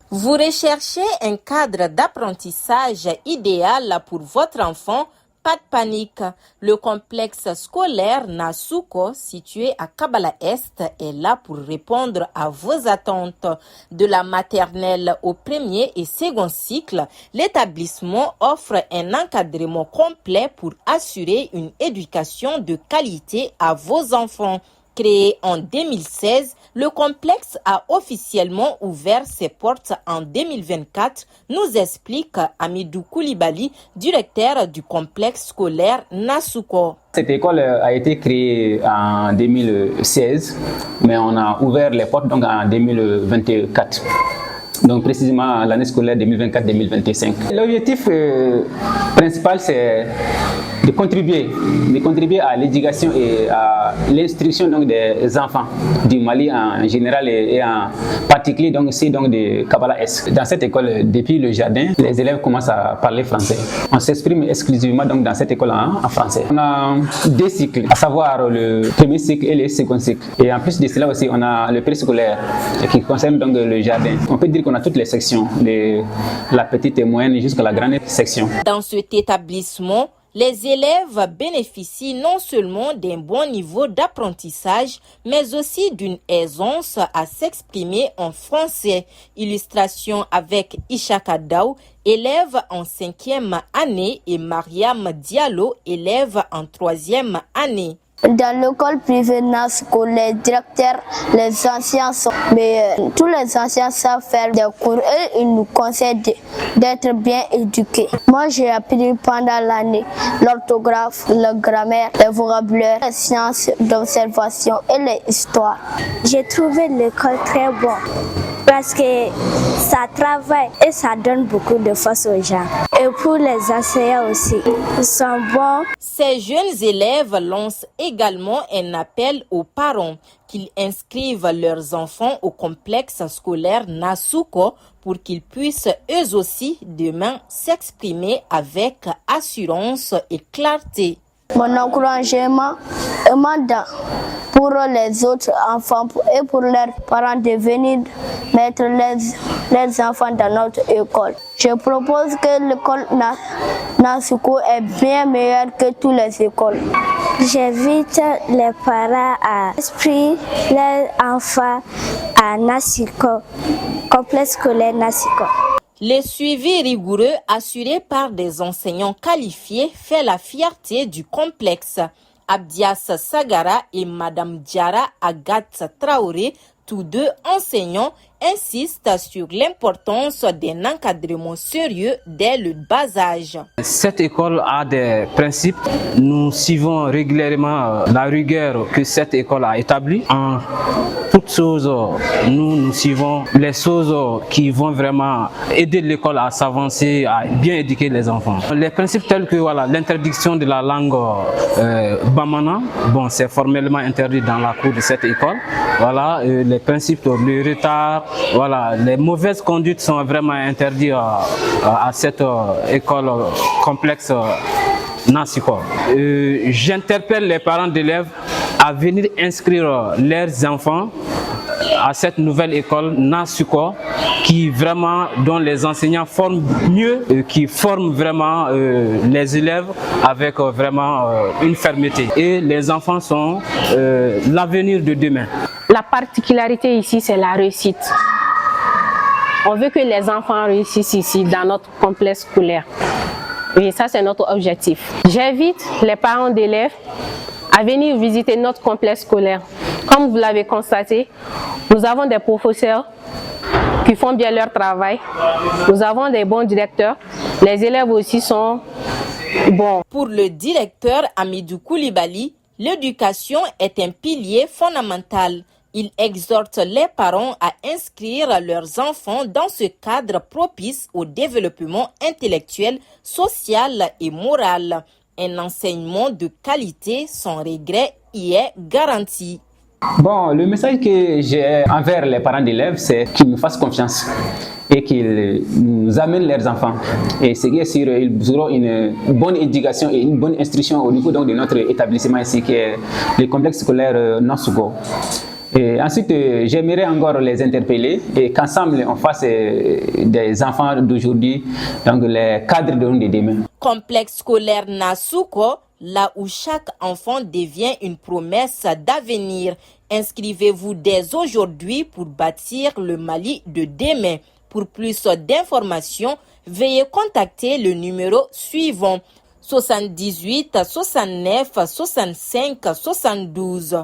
Vous recherchez un cadre d'apprentissage idéal pour votre enfant? Pas de panique. Le complexe scolaire Nasuko, situé à Kabala Est, est là pour répondre à vos attentes. De la maternelle au premier et second cycle, l'établissement offre un encadrement complet pour assurer une éducation de qualité à vos enfants. Créé en 2016, le complexe a officiellement ouvert ses portes en 2024, nous explique Amidou Koulibaly, directeur du complexe scolaire Nasuko. Cette école a été créée en 2016, mais on a ouvert les portes donc en 2024. Donc précisément l'année scolaire 2024-2025. L'objectif principal, c'est de contribuer à l'éducation et à l'instruction des enfants du Mali en général et en particulier donc aussi donc de Kabala Est. Dans cette école, depuis le jardin, les élèves commencent à parler français. On s'exprime exclusivement donc dans cette école en français. On a deux cycles, à savoir le premier cycle et le second cycle. Et en plus de cela aussi, on a le préscolaire qui concerne donc le jardin. On peut dire qu'on a toutes les sections, de la petite et moyenne jusqu'à la grande section. Dans cet établissement, les élèves bénéficient non seulement d'un bon niveau d'apprentissage, mais aussi d'une aisance à s'exprimer en français. Illustration avec Ishaka Daou, élève en 5e année, et Mariam Diallo, élève en 3e année. Dans l'école privée Nasuko, les directeurs, les anciens sont meilleurs. Tous les anciens savent faire des cours et ils nous conseillent d'être bien éduqués. Moi, j'ai appris pendant l'année l'orthographe, la grammaire, le vocabulaire, les sciences d'observation et les histoires. J'ai trouvé l'école très bonne parce que ça travaille et ça donne beaucoup de force aux gens. Et pour les enseignants aussi, ils sont bons. Ces jeunes élèves lancent également un appel aux parents qu'ils inscrivent leurs enfants au complexe scolaire Nasuko pour qu'ils puissent eux aussi demain s'exprimer avec assurance et clarté. Mon encouragement est mandat pour les autres enfants et pour leurs parents de venir mettre les enfants dans notre école. Je propose que l'école Nasuko est bien meilleure que toutes les écoles. J'invite les parents à inscrire leurs enfants à Nasuko, complexe scolaire Nasuko. Le suivi rigoureux assuré par des enseignants qualifiés fait la fierté du complexe. Abdias Sagara et Madame Diara Agathe Traoré, tous deux enseignants, insistent sur l'importance d'un encadrement sérieux dès le bas âge. Cette école a des principes. Nous suivons régulièrement la rigueur que cette école a établie. En toutes choses, nous suivons les choses qui vont vraiment aider l'école à s'avancer, à bien éduquer les enfants. Les principes tels que l'interdiction de la langue bamana, c'est formellement interdit dans la cour de cette école. Les principes, le retard, les mauvaises conduites sont vraiment interdites à cette école complexe Nasuko. J'interpelle les parents d'élèves à venir inscrire leurs enfants à cette nouvelle école Nasuko dont les enseignants forment mieux, qui forment vraiment les élèves avec vraiment une fermeté. Et les enfants sont l'avenir de demain. La particularité ici, c'est la réussite. On veut que les enfants réussissent ici dans notre complexe scolaire. Et ça, c'est notre objectif. J'invite les parents d'élèves à venir visiter notre complexe scolaire. Comme vous l'avez constaté, nous avons des professeurs qui font bien leur travail. Nous avons des bons directeurs. Les élèves aussi sont bons. Pour le directeur Amidou Koulibaly, l'éducation est un pilier fondamental. Il exhorte les parents à inscrire leurs enfants dans ce cadre propice au développement intellectuel, social et moral. Un enseignement de qualité sans regret y est garanti. Le message que j'ai envers les parents d'élèves, c'est qu'ils nous fassent confiance et qu'ils nous amènent leurs enfants. Et c'est bien sûr, ils auront une bonne éducation et une bonne instruction au niveau donc, de notre établissement ici, qui est le complexe scolaire Nasuko. Et ensuite, j'aimerais encore les interpeller et qu'ensemble on fasse des enfants d'aujourd'hui, donc les cadres de demain. Complexe scolaire Nasuko, là où chaque enfant devient une promesse d'avenir. Inscrivez-vous dès aujourd'hui pour bâtir le Mali de demain. Pour plus d'informations, veuillez contacter le numéro suivant 78 69 65 72.